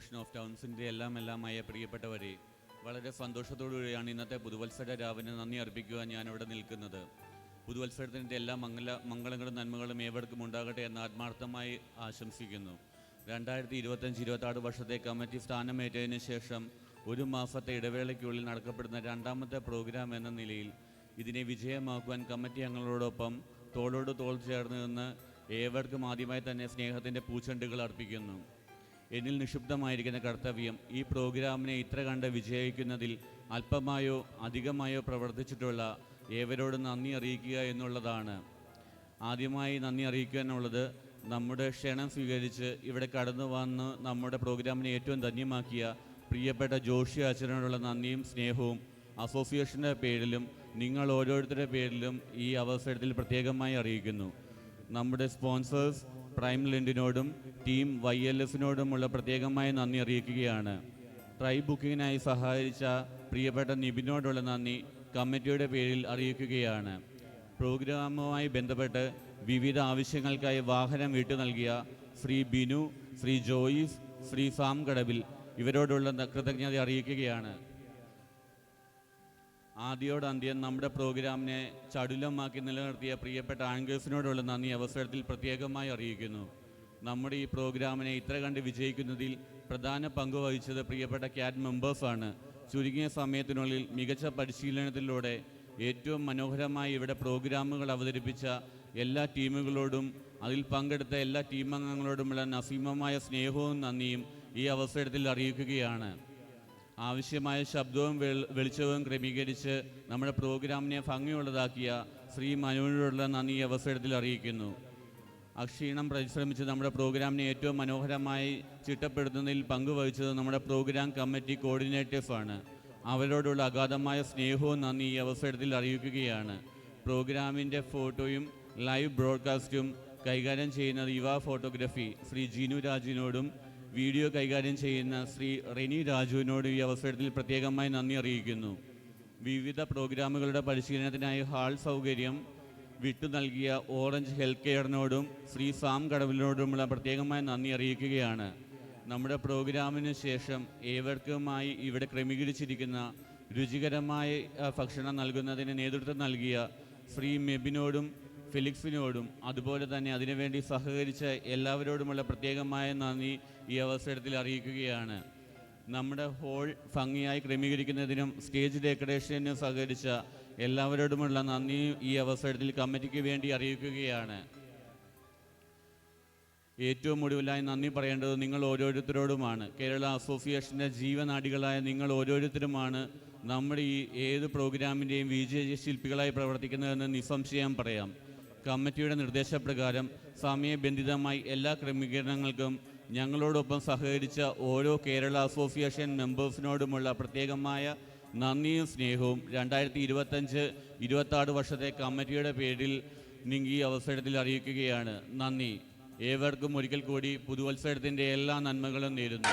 Association of ടൗൺസിൻ്റെ എല്ലാമായ പ്രിയപ്പെട്ടവരെ, വളരെ സന്തോഷത്തോടുകൂടിയാണ് ഇന്നത്തെ പുതുവത്സര രാവിനെ നന്ദി അർപ്പിക്കുവാൻ ഞാനിവിടെ നിൽക്കുന്നത്. പുതുവത്സരത്തിൻ്റെ എല്ലാ മംഗളങ്ങളും നന്മകളും ഏവർക്കും ഉണ്ടാകട്ടെ എന്ന് ആത്മാർത്ഥമായി ആശംസിക്കുന്നു. 2025-26 വർഷത്തെ കമ്മിറ്റി സ്ഥാനമേറ്റതിന് ശേഷം ഒരു മാസത്തെ ഇടവേളയ്ക്കുള്ളിൽ നടക്കപ്പെടുന്ന രണ്ടാമത്തെ പ്രോഗ്രാം എന്ന നിലയിൽ ഇതിനെ വിജയമാക്കുവാൻ കമ്മിറ്റി അംഗങ്ങളോടൊപ്പം തോളോട് തോൾ ചേർന്ന് നിന്ന് ഏവർക്കും ആദ്യമായി തന്നെ സ്നേഹത്തിൻ്റെ പൂച്ചെണ്ടുകൾ അർപ്പിക്കുന്നു. എന്നിൽ നിക്ഷിപ്തമായിരിക്കുന്ന കർത്തവ്യം ഈ പ്രോഗ്രാമിനെ ഇത്ര കണ്ട് വിജയിക്കുന്നതിൽ അല്പമായോ അധികമായോ പ്രവർത്തിച്ചിട്ടുള്ള ഏവരോടും നന്ദി അറിയിക്കുക എന്നുള്ളതാണ്. ആദ്യമായി നന്ദി അറിയിക്കുക എന്നുള്ളത് നമ്മുടെ ക്ഷണം സ്വീകരിച്ച് ഇവിടെ കടന്നു വന്ന് നമ്മുടെ പ്രോഗ്രാമിനെ ഏറ്റവും ധന്യമാക്കിയ പ്രിയപ്പെട്ട ജോഷി അച്ഛനോടുള്ള നന്ദിയും സ്നേഹവും അസോസിയേഷൻ്റെ പേരിലും നിങ്ങൾ ഓരോരുത്തരുടെ പേരിലും ഈ അവസരത്തിൽ പ്രത്യേകമായി അറിയിക്കുന്നു. നമ്മുടെ സ്പോൺസേഴ്സ് പ്രൈം ലെൻഡിനോടും ടീം YLFനോടുമുള്ള പ്രത്യേകമായ നന്ദി അറിയിക്കുകയാണ്. ട്രൈ ബുക്കിങ്ങിനായി സഹായിച്ച പ്രിയപ്പെട്ട നിബിനോടുള്ള നന്ദി കമ്മിറ്റിയുടെ പേരിൽ അറിയിക്കുകയാണ്. പ്രോഗ്രാമുമായി ബന്ധപ്പെട്ട് വിവിധ ആവശ്യങ്ങൾക്കായി വാഹനം വിട്ടു നൽകിയ ശ്രീ ബിനു, ശ്രീ ജോയിസ്, ശ്രീ സാം കടവിൽ ഇവരോടുള്ള കൃതജ്ഞത അറിയിക്കുകയാണ്. ആദ്യോടന്ത്യം നമ്മുടെ പ്രോഗ്രാമിനെ ചടുലമാക്കി നിലനിർത്തിയ പ്രിയപ്പെട്ട ആങ്കേഴ്സിനോടുള്ള നന്ദി അവസരത്തിൽ പ്രത്യേകമായി അറിയിക്കുന്നു. നമ്മുടെ ഈ പ്രോഗ്രാമിനെ ഇത്ര കണ്ട് വിജയിക്കുന്നതിൽ പ്രധാന പങ്ക് വഹിച്ചത് പ്രിയപ്പെട്ട ക്യാറ്റ് മെമ്പേഴ്സാണ്. ചുരുങ്ങിയ സമയത്തിനുള്ളിൽ മികച്ച പരിശീലനത്തിലൂടെ ഏറ്റവും മനോഹരമായി ഇവിടെ പ്രോഗ്രാമുകൾ അവതരിപ്പിച്ച എല്ലാ ടീമുകളോടും അതിൽ പങ്കെടുത്ത എല്ലാ ടീം അംഗങ്ങളോടുമുള്ള നസീമമായ സ്നേഹവും നന്ദിയും ഈ അവസരത്തിൽ അറിയിക്കുകയാണ്. ആവശ്യമായ ശബ്ദവും വെളിച്ചവും ക്രമീകരിച്ച് നമ്മുടെ പ്രോഗ്രാമിനെ ഭംഗിയുള്ളതാക്കിയ ശ്രീ മനുവിനോടുള്ള നന്ദി ഈ അവസരത്തിൽ അറിയിക്കുന്നു. അക്ഷീണം പരിശ്രമിച്ച് നമ്മുടെ പ്രോഗ്രാമിനെ ഏറ്റവും മനോഹരമായി ചിട്ടപ്പെടുത്തുന്നതിൽ പങ്കുവഹിച്ചത് നമ്മുടെ പ്രോഗ്രാം കമ്മിറ്റി കോർഡിനേറ്റേഴ്സാണ്. അവരോടുള്ള അഗാധമായ സ്നേഹവും നന്ദി ഈ അവസരത്തിൽ അറിയിക്കുകയാണ്. പ്രോഗ്രാമിൻ്റെ ഫോട്ടോയും ലൈവ് ബ്രോഡ്കാസ്റ്റും കൈകാര്യം ചെയ്യുന്ന യുവ ഫോട്ടോഗ്രാഫി ശ്രീ ജിനു രാജിനോടും വീഡിയോ കൈകാര്യം ചെയ്യുന്ന ശ്രീ റെനി രാജുവിനോടും ഈ അവസരത്തിൽ പ്രത്യേകമായി നന്ദി അറിയിക്കുന്നു. വിവിധ പ്രോഗ്രാമുകളുടെ പരിശീലനത്തിനായി ഹാൾ സൗകര്യം വിട്ടു നൽകിയ ഓറഞ്ച് ഹെൽത്ത് കെയറിനോടും ശ്രീ സാം കടവിനോടുമുള്ള പ്രത്യേകമായി നന്ദി അറിയിക്കുകയാണ്. നമ്മുടെ പ്രോഗ്രാമിന് ശേഷം ഏവർക്കുമായി ഇവിടെ ക്രമീകരിച്ചിരിക്കുന്ന രുചികരമായ ഭക്ഷണം നൽകുന്നതിന് നേതൃത്വം നൽകിയ ശ്രീ മെബിനോടും ഫെലിക്സിനോടും അതുപോലെ തന്നെ അതിനുവേണ്ടി സഹകരിച്ച എല്ലാവരോടുമുള്ള പ്രത്യേകമായ നന്ദി ഈ അവസരത്തിൽ അറിയിക്കുകയാണ്. നമ്മുടെ ഹോൾ ഭംഗിയായി ക്രമീകരിക്കുന്നതിനും സ്റ്റേജ് ഡെക്കറേഷനും സഹകരിച്ച എല്ലാവരോടുമുള്ള നന്ദി ഈ അവസരത്തിൽ കമ്മിറ്റിക്ക് വേണ്ടി അറിയിക്കുകയാണ്. ഏറ്റവും ഒടുവിലായി നന്ദി പറയേണ്ടത് നിങ്ങൾ ഓരോരുത്തരോടുമാണ്. കേരള അസോസിയേഷൻ്റെ ജീവനാഡികളായ നിങ്ങൾ ഓരോരുത്തരുമാണ് നമ്മുടെ ഈ ഏത് പ്രോഗ്രാമിൻ്റെയും വിജയ ശില്പികളായി പ്രവർത്തിക്കുന്നതെന്ന് നിസ്സംശയം പറയാം. കമ്മിറ്റിയുടെ നിർദ്ദേശപ്രകാരം സമയബന്ധിതമായി എല്ലാ ക്രമീകരണങ്ങൾക്കും ഞങ്ങളോടൊപ്പം സഹകരിച്ച ഓരോ കേരള അസോസിയേഷൻ മെമ്പേഴ്സിനോടുമുള്ള പ്രത്യേകമായ നന്ദിയും സ്നേഹവും 2025-26 വർഷത്തെ കമ്മിറ്റിയുടെ പേരിൽ ഈ അവസരത്തിൽ അറിയിക്കുകയാണ്. നന്ദി. ഏവർക്കും ഒരിക്കൽ കൂടി പുതുവത്സരത്തിൻ്റെ എല്ലാ നന്മകളും നേരുന്നു.